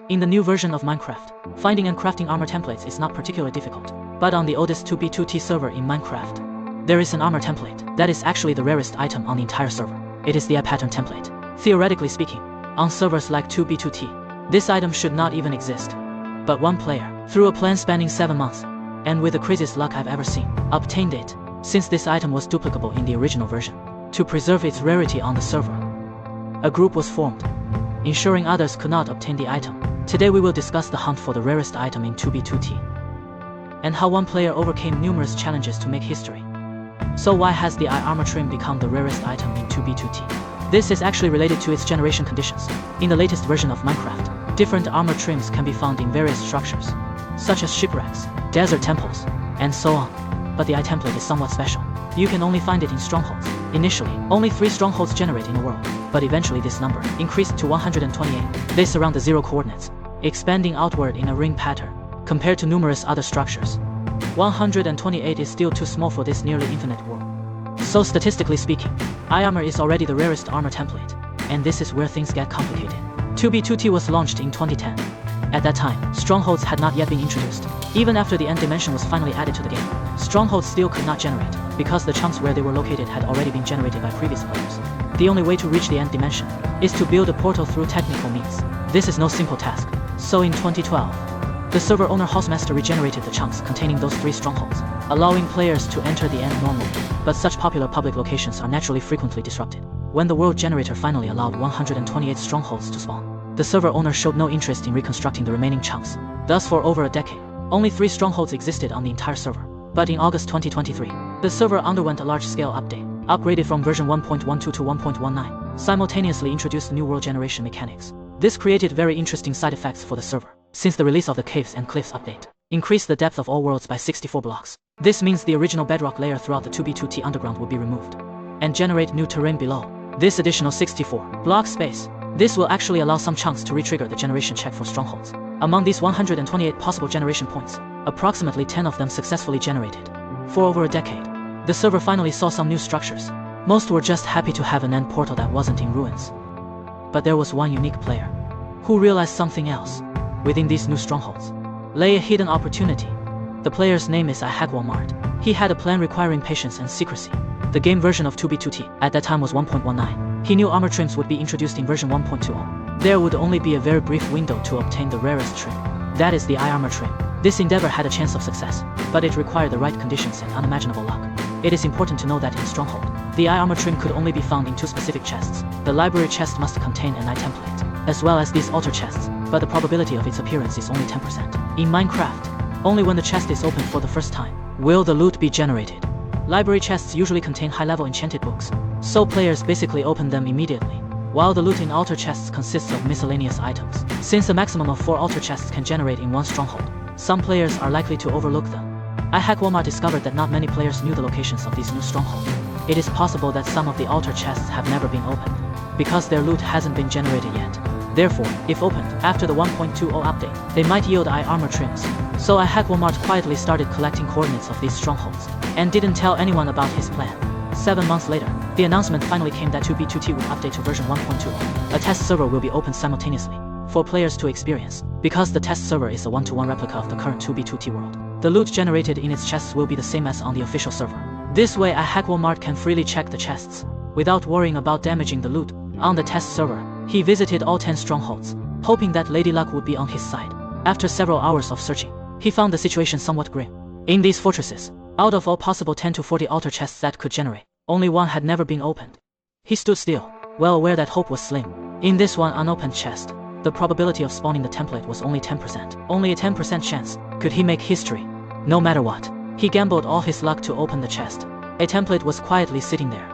In the new version of Minecraft, finding and crafting armor templates is not particularly difficult. But on the oldest 2B2T server in Minecraft, there is an armor template that is actually the rarest item on the entire server. It is the eye pattern template. Theoretically speaking, on servers like 2B2T, this item should not even exist. But one player, through a plan spanning 7 months, and with the craziest luck I've ever seen, obtained it, since this item was duplicable in the original version. To preserve its rarity on the server, a group was formed, ensuring others could not obtain the item. Today we will discuss the hunt for the rarest item in 2B2T, and how one player overcame numerous challenges to make history. So why has the eye armor trim become the rarest item in 2B2T? This is actually related to its generation conditions. In the latest version of Minecraft, different armor trims can be found in various structures, such as shipwrecks, desert temples, and so on. But the eye template is somewhat special. You can only find it in strongholds. Initially, only 3 strongholds generate in a world, but eventually this number increased to 128. They surround the 0 coordinates, expanding outward in a ring pattern, compared to numerous other structures. 128 is still too small for this nearly infinite world. So statistically speaking, eye armor is already the rarest armor template, and this is where things get complicated. 2B2T was launched in 2010. At that time, strongholds had not yet been introduced. Even after the end dimension was finally added to the game, strongholds still could not generate, because the chunks where they were located had already been generated by previous players. The only way to reach the end dimension is to build a portal through technical means. This is no simple task. So in 2012, the server owner Housemaster regenerated the chunks containing those 3 strongholds, allowing players to enter the end normally. But such popular public locations are naturally frequently disrupted. When the world generator finally allowed 128 strongholds to spawn, the server owner showed no interest in reconstructing the remaining chunks. Thus for over a decade, only 3 strongholds existed on the entire server. But in August 2023, the server underwent a large-scale update, upgraded from version 1.12 to 1.19, simultaneously introduced new world generation mechanics. This created very interesting side effects for the server, since the release of the Caves and Cliffs update increased the depth of all worlds by 64 blocks. This means the original bedrock layer throughout the 2B2T underground will be removed, and generate new terrain below. This additional 64 block space, this will actually allow some chunks to re-trigger the generation check for strongholds. Among these 128 possible generation points, approximately 10 of them successfully generated. For over a decade, the server finally saw some new structures. Most were just happy to have an end portal that wasn't in ruins. But there was one unique player who realized something else. Within these new strongholds lay a hidden opportunity. The player's name is Walmart. He had a plan requiring patience and secrecy. The game version of 2B2T at that time was 1.19. He knew armor trims would be introduced in version 1.20. There would only be a very brief window to obtain the rarest trim. That is the eye armor trim. This endeavor had a chance of success, but it required the right conditions and unimaginable luck. It is important to know that in Stronghold, the eye armor trim could only be found in 2 specific chests. The library chest must contain an eye template, as well as these altar chests, but the probability of its appearance is only 10%. In Minecraft, only when the chest is opened for the first time will the loot be generated. Library chests usually contain high-level enchanted books, so players basically open them immediately, while the loot in altar chests consists of miscellaneous items. Since a maximum of 4 altar chests can generate in one stronghold, some players are likely to overlook them. Walmart discovered that not many players knew the locations of these new strongholds. It is possible that some of the altar chests have never been opened, because their loot hasn't been generated yet. Therefore, if opened after the 1.20 update, they might yield eye armor trims. So Walmart quietly started collecting coordinates of these strongholds, and didn't tell anyone about his plan. 7 months later, the announcement finally came that 2B2T will update to version 1.20. A test server will be opened simultaneously for players to experience, because the test server is a 1-to-1 replica of the current 2B2T world. The loot generated in its chests will be the same as on the official server. This way Walmart can freely check the chests, without worrying about damaging the loot. On the test server, he visited all 10 strongholds, hoping that Lady Luck would be on his side. After several hours of searching, he found the situation somewhat grim. In these fortresses, out of all possible 10 to 40 altar chests that could generate, only one had never been opened. He stood still, well aware that hope was slim. In this one unopened chest, the probability of spawning the template was only 10%. Only a 10% chance. Could he make history? No matter what, he gambled all his luck to open the chest. A template was quietly sitting there.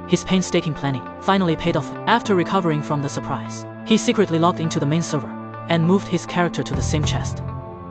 His painstaking planning finally paid off. After recovering from the surprise, he secretly logged into the main server and moved his character to the same chest,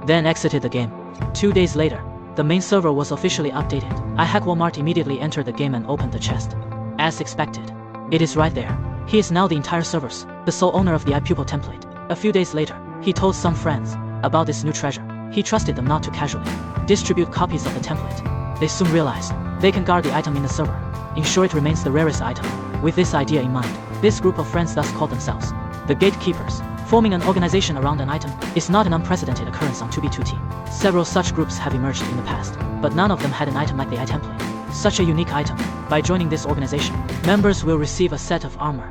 then exited the game. 2 days later, the main server was officially updated. Walmart immediately entered the game and opened the chest. As expected, it is right there. He is now the entire server's, the sole owner of the iPupil template. A few days later, he told some friends about this new treasure. He trusted them not to casually distribute copies of the template. They soon realized they can guard the item in the server, ensure it remains the rarest item. With this idea in mind, this group of friends thus called themselves the Gatekeepers. Forming an organization around an item is not an unprecedented occurrence on 2B2T. Several such groups have emerged in the past, but none of them had an item like the iTemplate. Such a unique item. By joining this organization, members will receive a set of armor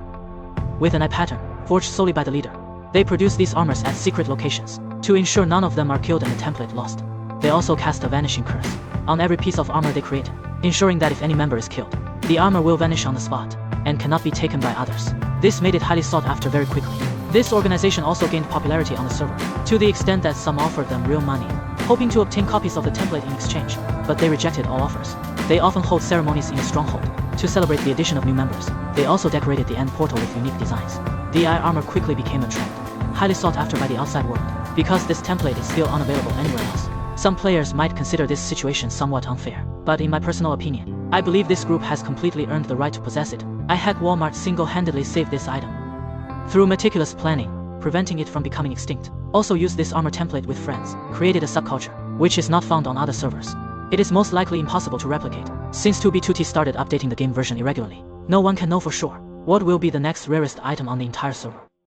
with an eye pattern, forged solely by the leader. They produce these armors at secret locations, to ensure none of them are killed and the template lost. They also cast a vanishing curse on every piece of armor they create, ensuring that if any member is killed, the armor will vanish on the spot, and cannot be taken by others. This made it highly sought after very quickly. This organization also gained popularity on the server, to the extent that some offered them real money, hoping to obtain copies of the template in exchange, but they rejected all offers. They often hold ceremonies in the stronghold, to celebrate the addition of new members. They also decorated the end portal with unique designs. The eye armor quickly became a trend, highly sought after by the outside world, because this template is still unavailable anywhere else. Some players might consider this situation somewhat unfair, but in my personal opinion, I believe this group has completely earned the right to possess it. I had Walmart single-handedly save this item through meticulous planning, preventing it from becoming extinct. Also used this armor template with friends, created a subculture, which is not found on other servers. It is most likely impossible to replicate, since 2B2T started updating the game version irregularly. No one can know for sure what will be the next rarest item on the entire server.